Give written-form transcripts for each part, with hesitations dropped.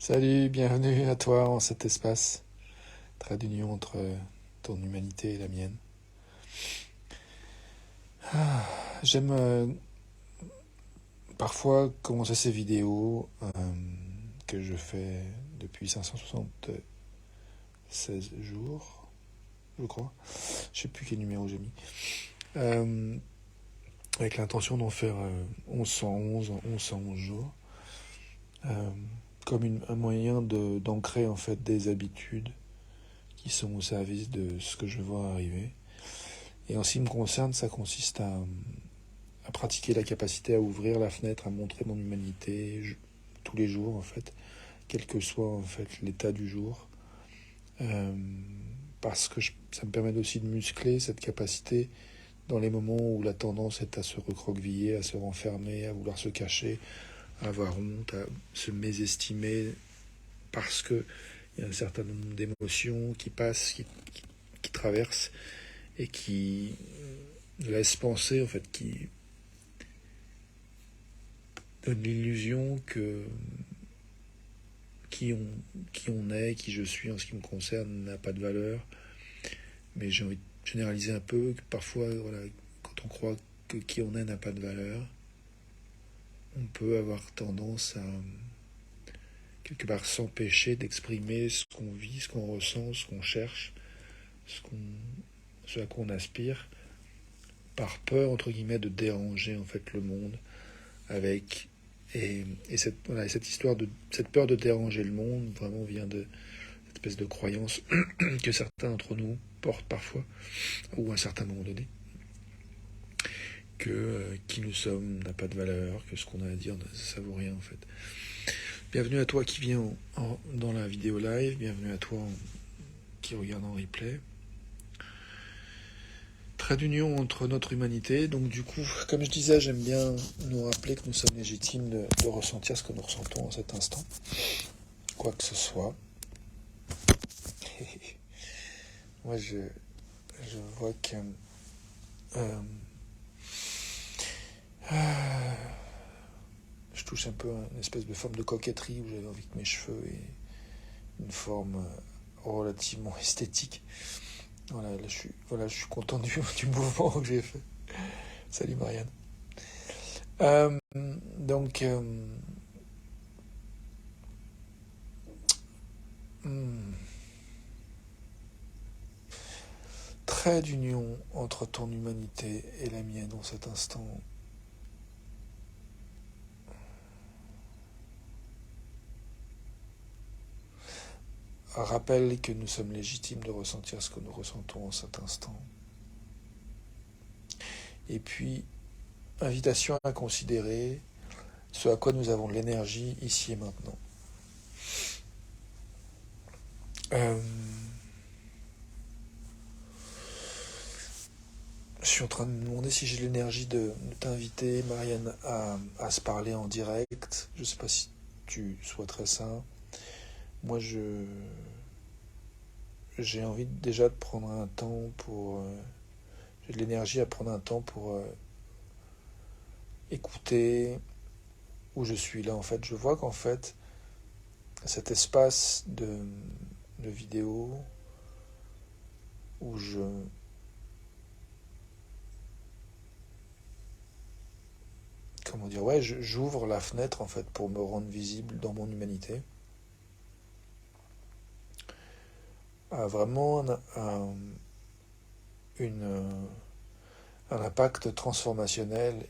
Salut, bienvenue à toi en cet espace, trait d'union entre ton humanité et la mienne. J'aime parfois commencer ces vidéos que je fais depuis 576 jours, je crois. Je sais plus quel numéro j'ai mis. Euh, avec l'intention d'en faire 1111 en 1111 jours. euh, comme un moyen d'ancrer en fait des habitudes qui sont au service de ce que je vois arriver. Et en ce qui me concerne, ça consiste à pratiquer la capacité à ouvrir la fenêtre, à montrer mon humanité tous les jours en fait, quel que soit en fait l'état du jour, euh, parce que ça me permet aussi de muscler cette capacité dans les moments où la tendance est à se recroqueviller, à se renfermer, à vouloir se cacher, à avoir honte, à se mésestimer, parce que il y a un certain nombre d'émotions qui passent, qui traversent et qui laissent penser en fait, qui donnent l'illusion que qui on, qui on est, qui je suis en ce qui me concerne n'a pas de valeur. Mais j'ai envie de généraliser un peu, que parfois, voilà, quand on croit que qui on est n'a pas de valeur, on peut avoir tendance à, quelque part, s'empêcher d'exprimer ce qu'on vit, ce qu'on ressent, ce qu'on cherche, ce à quoi on aspire, par peur, entre guillemets, de déranger, en fait, le monde avec... cette histoire cette peur de déranger le monde, vraiment vient de cette espèce de croyance que certains d'entre nous portent parfois, ou à un certain moment donné, que qui nous sommes n'a pas de valeur, que ce qu'on a à dire, ça vaut rien en fait. Bienvenue à toi qui viens dans la vidéo live, bienvenue à toi qui regarde en replay. Trait d'union entre notre humanité, donc du coup, comme je disais, j'aime bien nous rappeler que nous sommes légitimes de ressentir ce que nous ressentons en cet instant, quoi que ce soit. Moi, je vois que je touche un peu à une espèce de forme de coquetterie où j'avais envie que mes cheveux aient une forme relativement esthétique. Voilà, là, je suis content du mouvement que j'ai fait. Salut Marianne. Euh, donc, hmm, trait d'union entre ton humanité et la mienne en cet instant. Rappelle que nous sommes légitimes de ressentir ce que nous ressentons en cet instant. Et puis, invitation à considérer ce à quoi nous avons de l'énergie ici et maintenant. Euh, je suis en train de me demander si j'ai l'énergie de t'inviter, Marianne, à se parler en direct. Je ne sais pas si tu souhaiterais ça. Moi, j'ai envie déjà de prendre un temps pour... j'ai de l'énergie à prendre un temps pour écouter où je suis là. En fait, je vois qu'en fait, cet espace de vidéo où comment dire, ouais, j'ouvre la fenêtre en fait pour me rendre visible dans mon humanité, a vraiment une, un impact transformationnel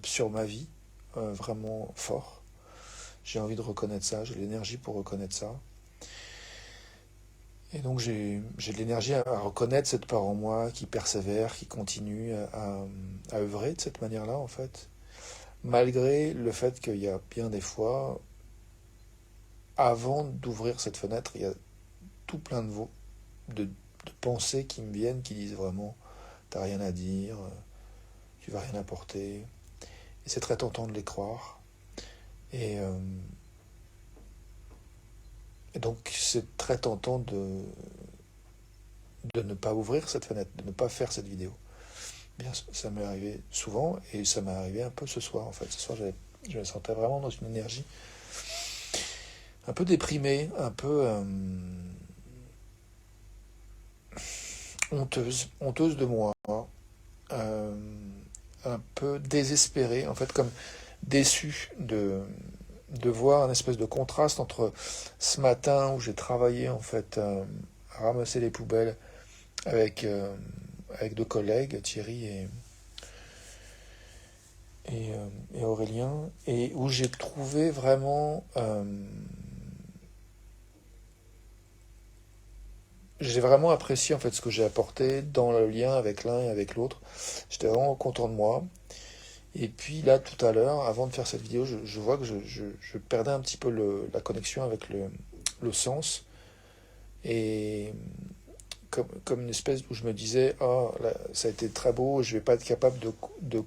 sur ma vie, vraiment fort. J'ai envie de reconnaître ça, j'ai l'énergie pour reconnaître ça. Et donc j'ai de l'énergie à reconnaître cette part en moi qui persévère, qui continue à œuvrer de cette manière-là en fait. Malgré le fait qu'il y a bien des fois, avant d'ouvrir cette fenêtre, il y a tout plein de pensées qui me viennent, qui disent vraiment, t'as rien à dire, tu vas rien apporter. Et c'est très tentant de les croire. Et, euh, et donc c'est très tentant de ne pas ouvrir cette fenêtre, de ne pas faire cette vidéo. Bien, ça m'est arrivé souvent, et ça m'est arrivé un peu ce soir en fait. Ce soir, je me sentais vraiment dans une énergie un peu déprimée, un peu honteuse de moi, euh, un peu désespérée, en fait, comme déçue de voir un espèce de contraste entre ce matin où j'ai travaillé, en fait, à ramasser les poubelles avec, avec deux collègues, Thierry et Aurélien, et où j'ai trouvé vraiment j'ai vraiment apprécié en fait ce que j'ai apporté dans le lien avec l'un et avec l'autre. J'étais vraiment content de moi. Et puis là, tout à l'heure, avant de faire cette vidéo, je vois que je perdais un petit peu la connexion avec le sens. Et comme une espèce où je me disais, oh, là, ça a été très beau, je vais pas être capable de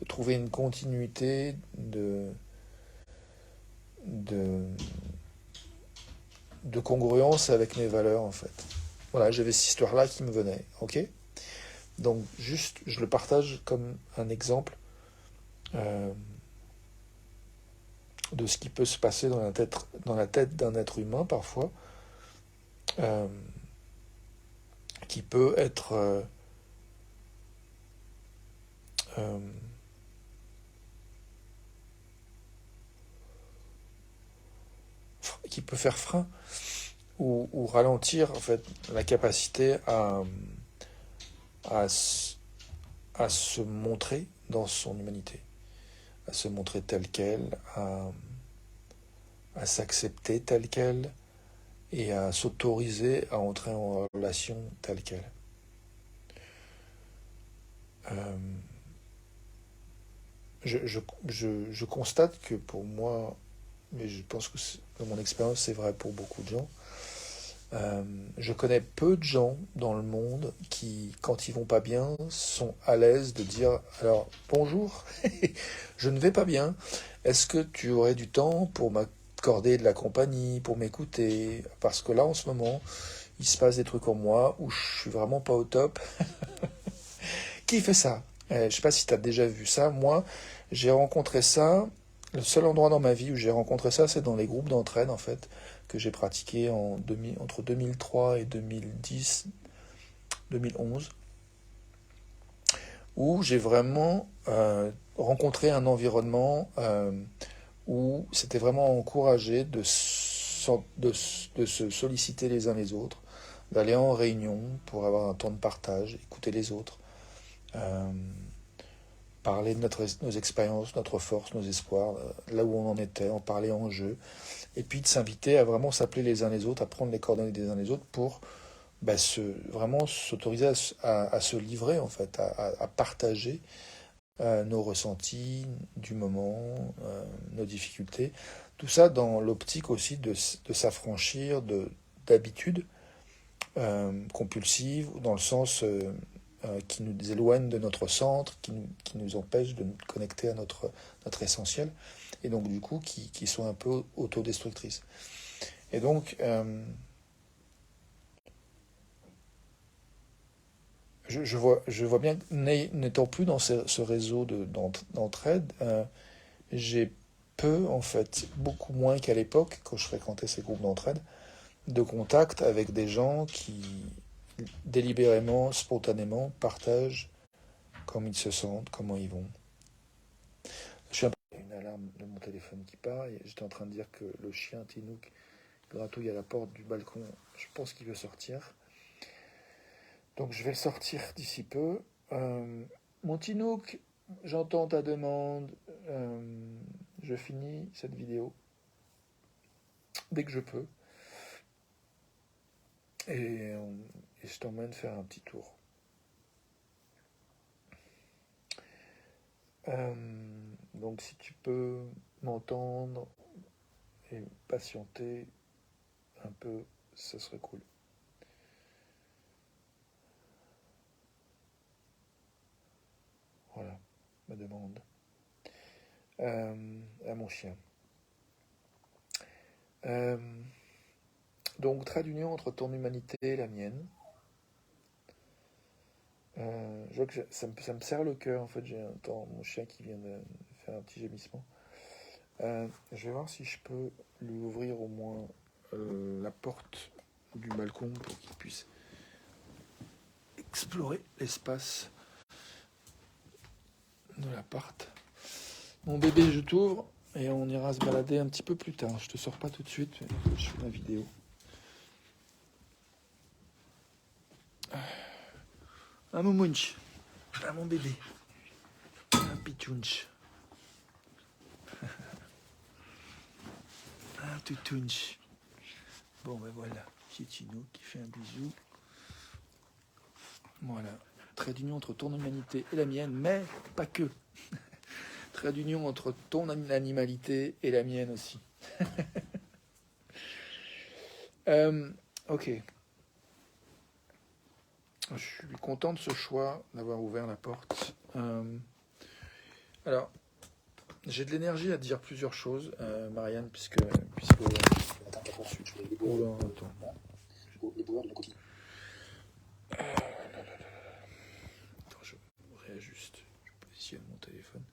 trouver une continuité, de, de congruence avec mes valeurs en fait. Voilà, j'avais cette histoire-là qui me venait, ok. Donc juste, je le partage comme un exemple euh, de ce qui peut se passer dans la tête d'un être humain parfois, euh, qui peut être, euh, qui peut faire frein ou ralentir en fait la capacité à, à se montrer dans son humanité, à se montrer tel quel, à s'accepter tel quel et à s'autoriser à entrer en relation tel quel. Euh, je constate que pour moi, mais je pense que dans mon expérience c'est vrai pour beaucoup de gens, je connais peu de gens dans le monde qui, quand ils vont pas bien, sont à l'aise de dire alors bonjour, je ne vais pas bien. Est-ce que tu aurais du temps pour m'accorder de la compagnie, pour m'écouter? Parce que là, en ce moment, il se passe des trucs en moi où je suis vraiment pas au top. Qui fait ça? Je sais pas si tu as déjà vu ça. Moi, j'ai rencontré ça. Le seul endroit dans ma vie où j'ai rencontré ça, c'est dans les groupes d'entraide, en fait, que j'ai pratiqué entre 2003 et 2010, 2011, où j'ai vraiment rencontré un environnement où c'était vraiment encouragé de se solliciter les uns les autres, d'aller en réunion pour avoir un temps de partage, écouter les autres. Euh, Parler de nos expériences, notre force, nos espoirs, là où on en était, en parler en jeu, et puis de s'inviter à vraiment s'appeler les uns les autres, à prendre les coordonnées des uns des autres pour vraiment s'autoriser à se livrer, en fait, à partager nos ressentis du moment, nos difficultés. Tout ça dans l'optique aussi de s'affranchir d'habitudes compulsives, dans le sens qui nous éloigne de notre centre, qui nous empêche de nous connecter à notre essentiel, et donc du coup qui sont un peu autodestructrices. Et donc, je vois bien que n'étant plus dans ce réseau d'entraide, j'ai peu, en fait, beaucoup moins qu'à l'époque, quand je fréquentais ces groupes d'entraide, de contact avec des gens qui délibérément, spontanément, partagent comment ils se sentent, comment ils vont. Je suis un peu... Une alarme de mon téléphone qui part, et j'étais en train de dire que le chien Tinouk gratouille à la porte du balcon. Je pense qu'il veut sortir. Donc je vais le sortir d'ici peu. Mon Tinouk, j'entends ta demande. Je finis cette vidéo dès que je peux. Et, et je t'emmène faire un petit tour. Euh, donc si tu peux m'entendre et patienter un peu, ça serait cool. Voilà, ma demande. À mon chien. Euh, donc, trait d'union entre ton humanité et la mienne. Je vois que ça me serre le cœur, en fait. J'ai mon chien qui vient de faire un petit gémissement. Je vais voir si je peux lui ouvrir au moins la porte du balcon pour qu'il puisse explorer l'espace de l'appart. Mon bébé, je t'ouvre et on ira se balader un petit peu plus tard. Je te sors pas tout de suite, je fais ma vidéo. Un moumounch, un mon bébé, un pitchounch, un toutounch. Bon ben voilà, Chitino qui fait un bisou. Voilà, trait d'union entre ton humanité et la mienne, mais pas que. Trait d'union entre ton animalité et la mienne aussi. Ok. Je suis content de ce choix, d'avoir ouvert la porte. Alors, j'ai de l'énergie à dire plusieurs choses, Marianne, puisque oh là, attends. Attends, je réajuste. Je positionne mon téléphone.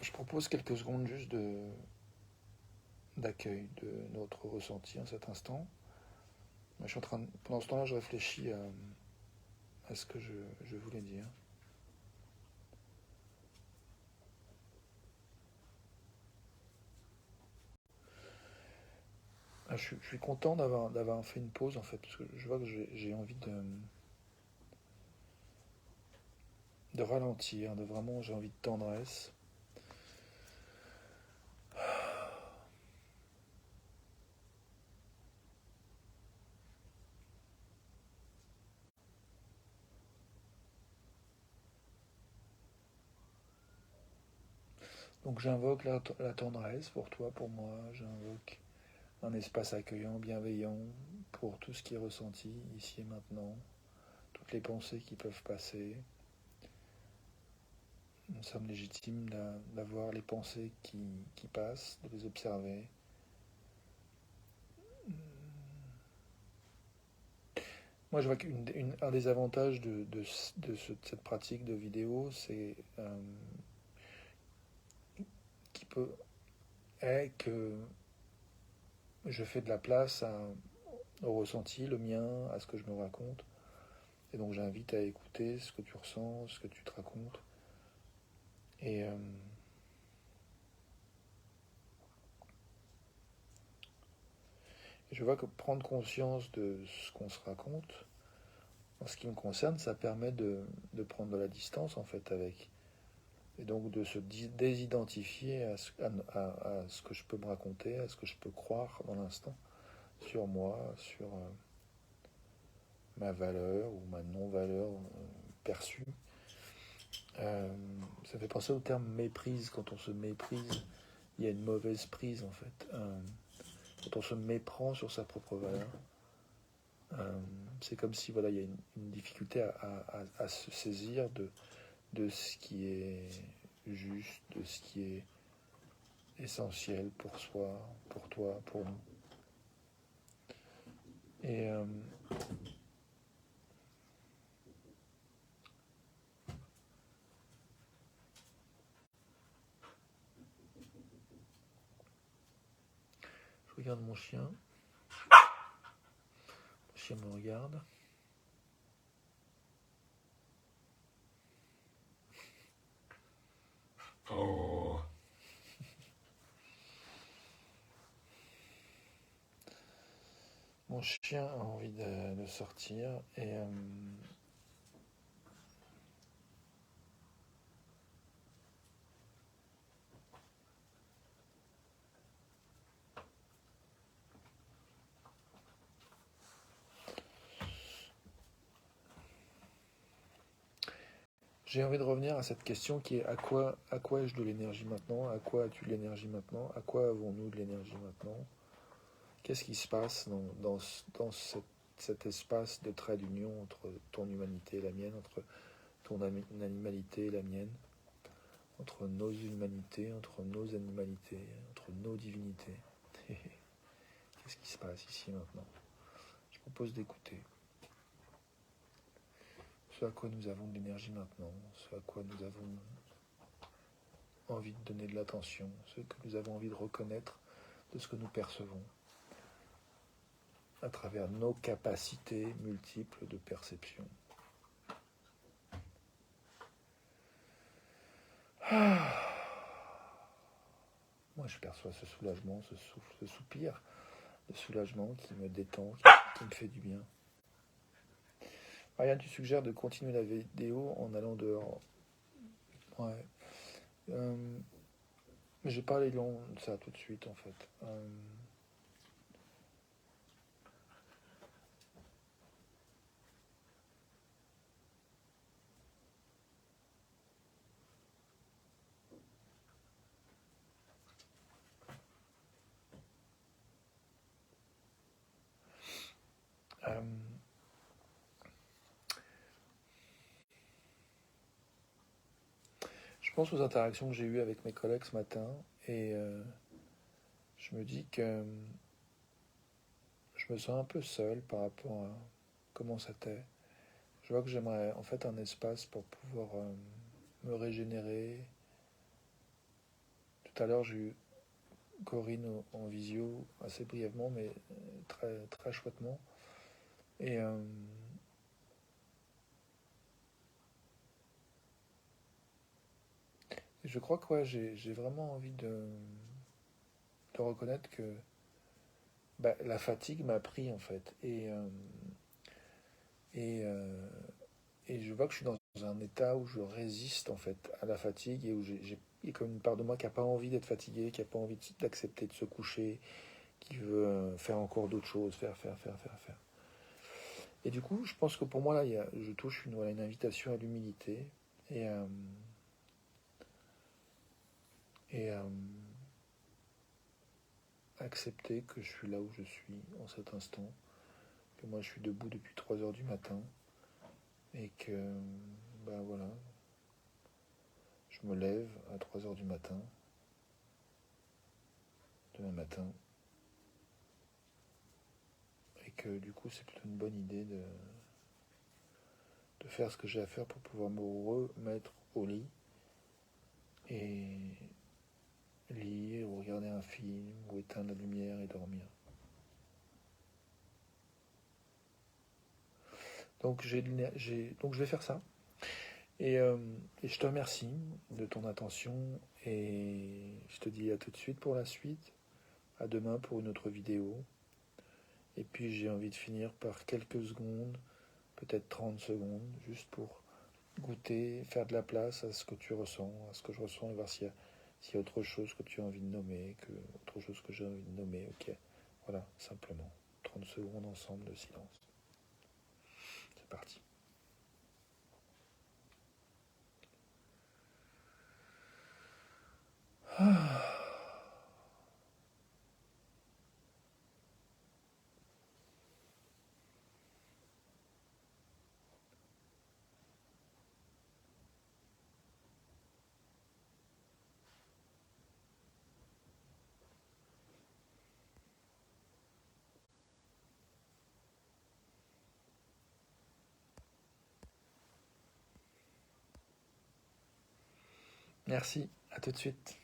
Je propose quelques secondes juste d'accueil de notre ressenti en cet instant. Je suis en train pendant ce temps-là, je réfléchis à ce que je voulais dire. Je suis content d'avoir fait une pause en fait, parce que je vois que j'ai envie de ralentir, j'ai envie de tendresse. Donc j'invoque la tendresse pour toi, pour moi, j'invoque un espace accueillant, bienveillant pour tout ce qui est ressenti ici et maintenant, toutes les pensées qui peuvent passer. Nous sommes légitimes d'avoir les pensées qui passent, de les observer. Moi, je vois qu'un des avantages de cette pratique de vidéo, c'est est que je fais de la place au ressenti, le mien, à ce que je me raconte. Et donc j'invite à écouter ce que tu ressens, ce que tu te racontes. Et je vois que prendre conscience de ce qu'on se raconte, en ce qui me concerne, ça permet de prendre de la distance en fait avec. Et donc de se désidentifier à ce que je peux me raconter, à ce que je peux croire dans l'instant, sur moi, sur ma valeur ou ma non-valeur perçue. Ça fait penser au terme méprise. Quand on se méprise, il y a une mauvaise prise en fait. Quand on se méprend sur sa propre valeur, c'est comme si voilà, il y a une difficulté à se saisir de ce qui est juste, de ce qui est essentiel pour soi, pour toi, pour nous. Et je regarde mon chien. Mon chien me regarde. Oh. Mon chien a envie de sortir et j'ai envie de revenir à cette question qui est à quoi ai-je de l'énergie maintenant? À quoi as-tu de l'énergie maintenant? À quoi avons-nous de l'énergie maintenant? Qu'est-ce qui se passe dans cet espace de trait d'union entre ton humanité et la mienne, entre ton animalité et la mienne, entre nos humanités, entre nos animalités, entre nos divinités? Qu'est-ce qui se passe ici maintenant? Je propose d'écouter ce à quoi nous avons de l'énergie maintenant, ce à quoi nous avons envie de donner de l'attention, ce que nous avons envie de reconnaître de ce que nous percevons à travers nos capacités multiples de perception. Moi, je perçois ce soulagement, ce souffle, ce soupir de soulagement qui me détend, qui me fait du bien. Ariane, tu suggères de continuer la vidéo en allant dehors. Ouais. Mais j'ai pas les longs de ça tout de suite, en fait. Je pense aux interactions que j'ai eues avec mes collègues ce matin et je me dis que je me sens un peu seul par rapport à comment c'était. Je vois que j'aimerais en fait un espace pour pouvoir me régénérer. Tout à l'heure, j'ai eu Corinne en visio assez brièvement, mais très, très chouettement. Et je crois que ouais, j'ai vraiment envie de reconnaître que la fatigue m'a pris en fait. Et, euh, et je vois que je suis dans un état où je résiste en fait à la fatigue et où il y a comme une part de moi qui n'a pas envie d'être fatigué, qui n'a pas envie d'accepter de se coucher, qui veut faire encore d'autres choses, faire. Et du coup, je pense que pour moi, là, je touche une invitation à l'humilité et, euh, et accepter que je suis là où je suis en cet instant, que moi je suis debout depuis 3 heures du matin et que, voilà, je me lève à 3 heures du matin, demain matin, et que du coup, c'est plutôt une bonne idée de faire ce que j'ai à faire pour pouvoir me remettre au lit et lire ou regarder un film ou éteindre la lumière et dormir. Donc, donc je vais faire ça. Et je te remercie de ton attention et je te dis à tout de suite pour la suite, à demain pour une autre vidéo. Et puis j'ai envie de finir par quelques secondes, peut-être 30 secondes, juste pour goûter, faire de la place à ce que tu ressens, à ce que je ressens et voir s'il y a autre chose que tu as envie de nommer, autre chose que j'ai envie de nommer, ok. Voilà, simplement. 30 secondes ensemble de silence. C'est parti. Merci, à tout de suite.